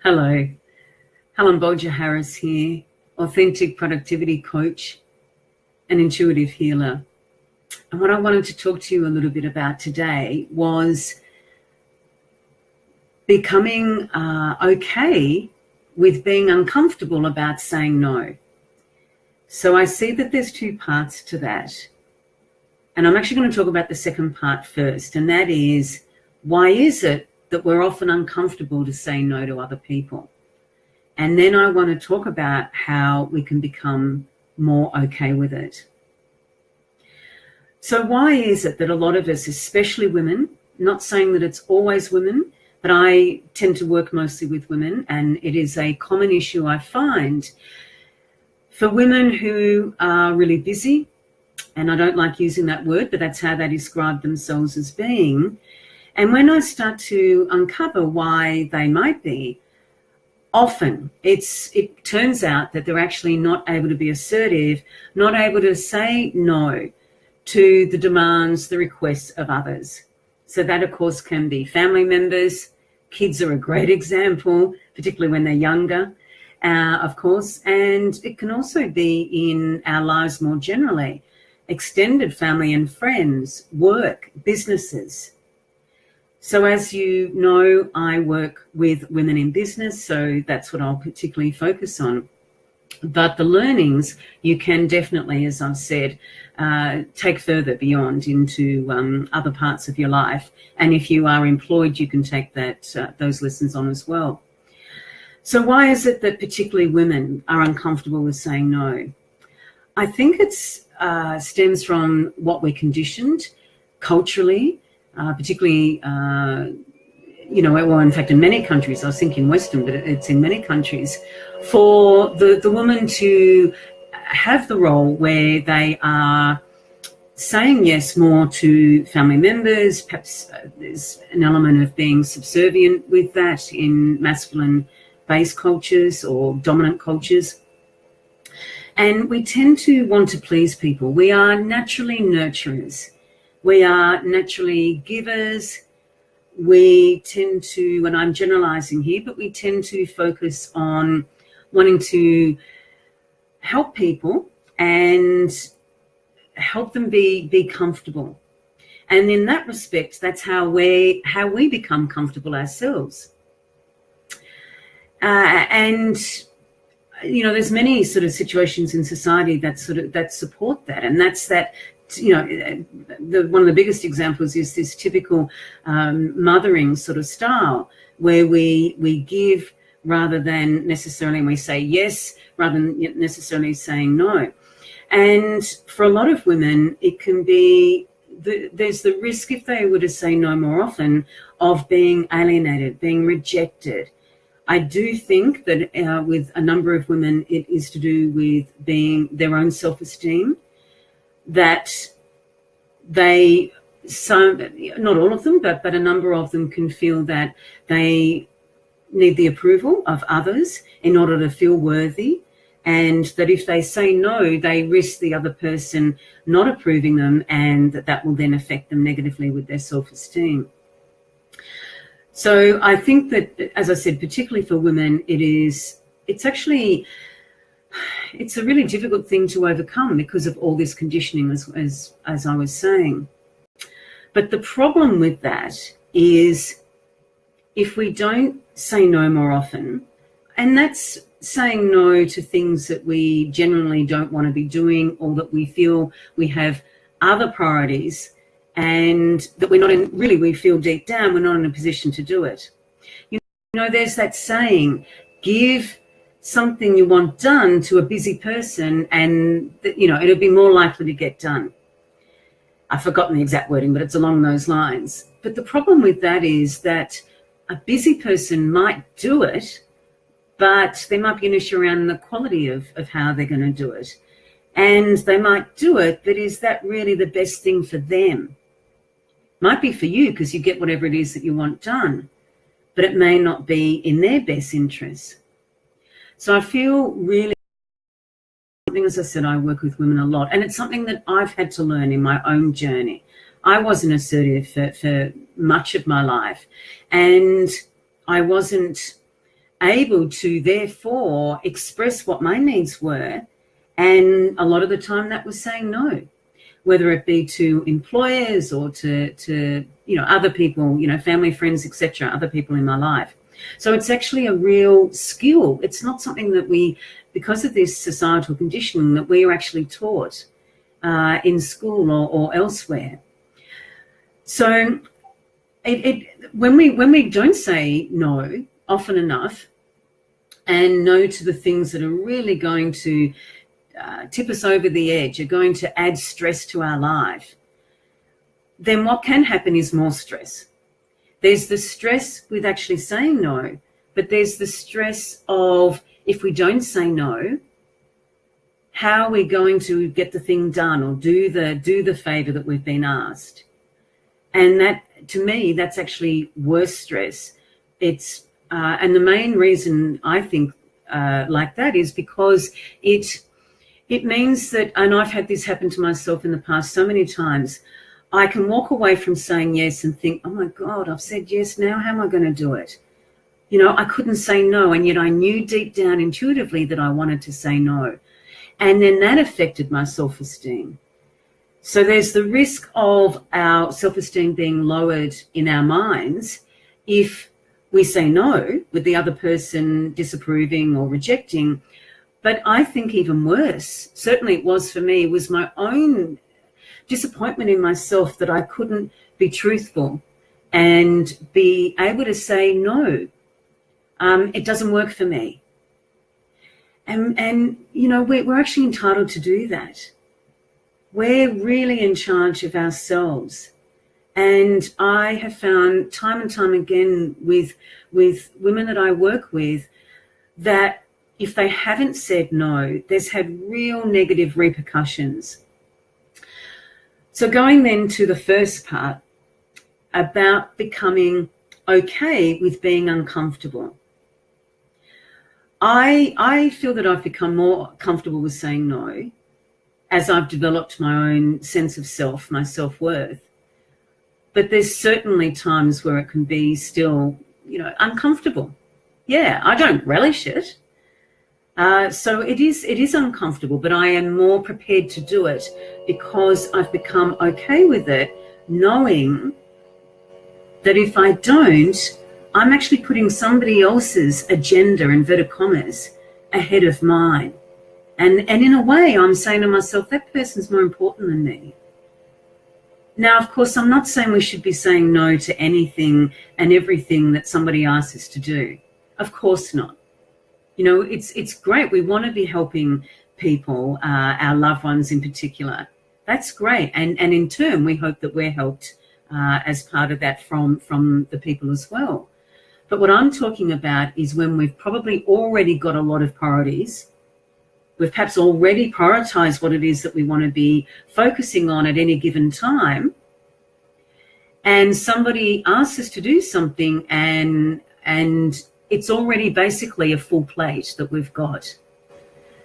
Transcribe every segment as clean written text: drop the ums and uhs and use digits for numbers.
Hello, Helen Bolger-Harris here, authentic productivity coach and intuitive healer. And what I wanted to talk to you a little bit about today was becoming okay with being uncomfortable about saying no. So I see that there's two parts to that. And I'm actually going to talk about the second part first, and that is, why is it that we're often uncomfortable to say no to other people? And then I want to talk about how we can become more okay with it. So why is it that a lot of us, especially women, not saying that it's always women, but I tend to work mostly with women, and it is a common issue I find for women who are really busy, and I don't like using that word, but that's how they describe themselves as being. And when I start to uncover why they might be, often it turns out that they're actually not able to be assertive, not able to say no to the demands, the requests of others. So that, of course, can be family members. Kids are a great example, particularly when they're younger, of course. And it can also be in our lives more generally, extended family and friends, work, businesses. So as you know, I work with women in business, so that's what I'll particularly focus on. But the learnings you can definitely, as I've said, take further beyond into other parts of your life. And if you are employed, you can take those lessons on as well. So why is it that particularly women are uncomfortable with saying no? I think it stems from what we're conditioned culturally, particularly, well, in fact, in many countries, I was thinking Western, but it's in many countries, for the woman to have the role where they are saying yes more to family members. Perhaps there's an element of being subservient with that in masculine-based cultures or dominant cultures. And we tend to want to please people. We are naturally nurturers. We are naturally givers. We tend to, and I'm generalizing here, but we tend to focus on wanting to help people and help them be comfortable. And in that respect, that's how we become comfortable ourselves. There's many sort of situations in society that support that, and that's that. One of the biggest examples is this typical mothering sort of style where we give rather than necessarily, and we say yes rather than necessarily saying no. And for a lot of women, it can be, there's the risk, if they were to say no more often, of being alienated, being rejected. I do think that with a number of women, it is to do with being their own self-esteem, that not all of them, but a number of them can feel that they need the approval of others in order to feel worthy, and that if they say no, they risk the other person not approving them, and that will then affect them negatively with their self-esteem. So I think that, as I said, particularly for women, it's a really difficult thing to overcome because of all this conditioning, as I was saying. But the problem with that is if we don't say no more often, and that's saying no to things that we generally don't want to be doing, or that we feel we have other priorities, and that we feel deep down we're not in a position to do it. There's that saying, give something you want done to a busy person and it'll be more likely to get done. I've forgotten the exact wording, but it's along those lines. But the problem with that is that a busy person might do it, but there might be an issue around the quality of how they're going to do it. And they might do it, but is that really the best thing for them? Might be for you because you get whatever it is that you want done, but it may not be in their best interest. So I feel really, as I said, I work with women a lot, and it's something that I've had to learn in my own journey. I wasn't assertive for much of my life, and I wasn't able to therefore express what my needs were. And a lot of the time that was saying no, whether it be to employers or to other people, family, friends, etc., other people in my life. So it's actually a real skill. It's not something that we, because of this societal conditioning, that we are actually taught in school or elsewhere. So when we don't say no often enough, and no to the things that are really going to tip us over the edge, are going to add stress to our life, then what can happen is more stress. There's the stress with actually saying no, but there's the stress of, if we don't say no, how are we going to get the thing done or do the favor that we've been asked? And that, to me, that's actually worse stress. It's and the main reason I think like that is because it means that, and I've had this happen to myself in the past so many times, I can walk away from saying yes and think, oh my God, I've said yes, now how am I going to do it? I couldn't say no, and yet I knew deep down intuitively that I wanted to say no. And then that affected my self-esteem. So there's the risk of our self-esteem being lowered in our minds if we say no, with the other person disapproving or rejecting. But I think even worse, certainly it was for me, was my own disappointment in myself that I couldn't be truthful and be able to say no. It doesn't work for me. And we're actually entitled to do that. We're really in charge of ourselves. And I have found time and time again with women that I work with that if they haven't said no, there's had real negative repercussions. So going then to the first part about becoming okay with being uncomfortable. I feel that I've become more comfortable with saying no as I've developed my own sense of self, my self-worth. But there's certainly times where it can be still, uncomfortable. Yeah, I don't relish it. So it is uncomfortable, but I am more prepared to do it because I've become okay with it, knowing that if I don't, I'm actually putting somebody else's agenda, inverted commas, ahead of mine. And in a way, I'm saying to myself, that person's more important than me. Now, of course, I'm not saying we should be saying no to anything and everything that somebody asks us to do. Of course not. It's great. We want to be helping people, our loved ones in particular. That's great. And in turn, we hope that we're helped as part of that from the people as well. But what I'm talking about is when we've probably already got a lot of priorities. We've perhaps already prioritized what it is that we want to be focusing on at any given time. And somebody asks us to do something and it's already basically a full plate that we've got.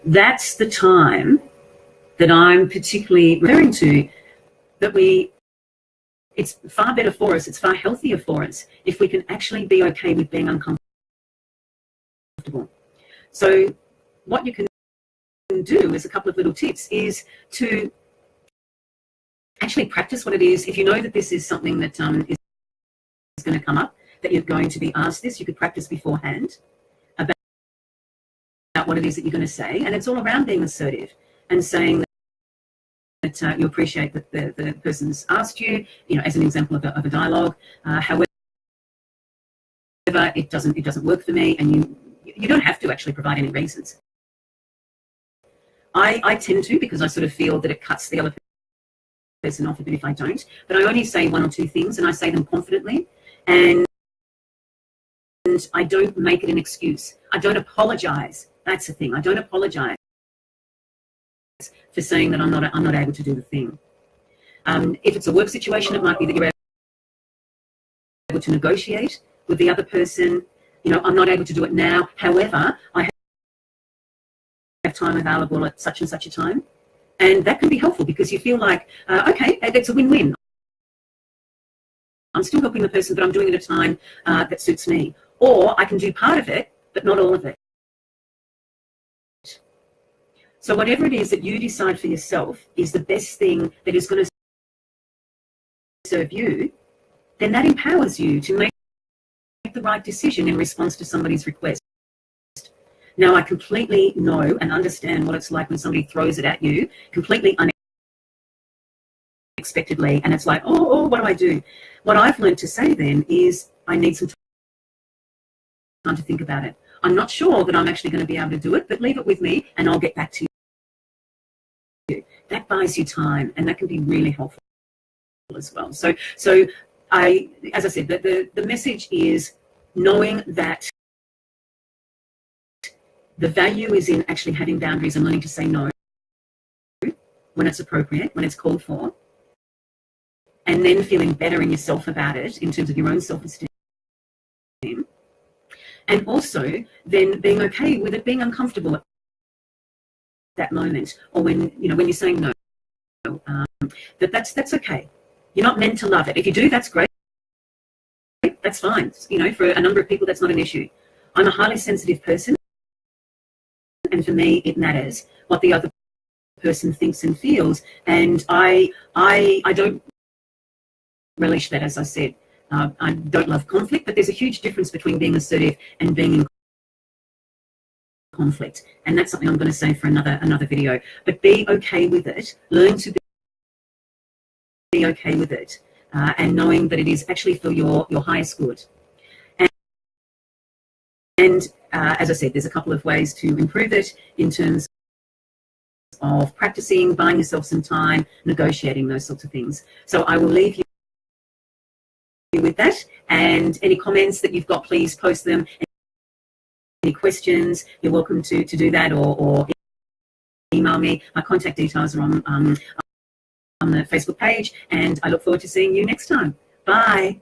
That's the time that I'm particularly referring to, that it's far better for us, it's far healthier for us if we can actually be okay with being uncomfortable. So what you can do as a couple of little tips is to actually practice what it is. If you know that this is something that is going to come up, that you're going to be asked this, you could practice beforehand about what it is that you're going to say. And it's all around being assertive and saying that you appreciate that the person's asked you, as an example of a dialogue. However, it doesn't work for me, and you don't have to actually provide any reasons. I tend to, because I sort of feel that it cuts the other person off a bit if I don't. But I only say one or two things, and I say them confidently, and I don't make it an excuse. I don't apologize. That's the thing. I don't apologize for saying that I'm not able to do the thing. If it's a work situation, it might be that you're able to negotiate with the other person. I'm not able to do it now. However, I have time available at such and such a time. And that can be helpful because you feel like, okay, it's a win-win. I'm still helping the person, but I'm doing it at a time that suits me. Or I can do part of it, but not all of it. So whatever it is that you decide for yourself is the best thing that is going to serve you, then that empowers you to make the right decision in response to somebody's request. Now, I completely know and understand what it's like when somebody throws it at you completely unexpectedly, and it's like, oh, what do I do? What I've learned to say then is, I need some time to think about it. I'm not sure that I'm actually going to be able to do it, but leave it with me and I'll get back to you. That buys you time, and that can be really helpful as well. So as I said, the message is knowing that the value is in actually having boundaries and learning to say no when it's appropriate, when it's called for, and then feeling better in yourself about it in terms of your own self-esteem. And also then being okay with it being uncomfortable at that moment, or when you're saying no, that's okay. You're not meant to love it. If you do, that's great. That's fine. For a number of people, that's not an issue. I'm a highly sensitive person, and for me, it matters what the other person thinks and feels. And I don't relish that, as I said. I don't love conflict, but there's a huge difference between being assertive and being in conflict. And that's something I'm going to say for another video. But be okay with it. Learn to be okay with it, and knowing that it is actually for your highest good. And as I said, there's a couple of ways to improve it in terms of practicing, buying yourself some time, negotiating, those sorts of things. So I will leave you with that, and any comments that you've got, please post them. Any questions, you're welcome to do that, or email me. My contact details are on the Facebook page, and I look forward to seeing you next time. Bye.